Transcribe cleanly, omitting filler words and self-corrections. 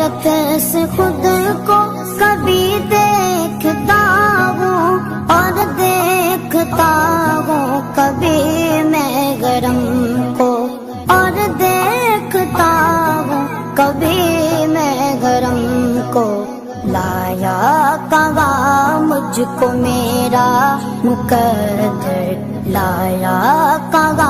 वहशत से खुद को कभी देखता हूँ और देखता हूँ कभी मैं गरम को, और देखता हूँ कभी मैं गरम को। लाया कहाँ मुझको मेरा मुकद्दर, लाया कहाँ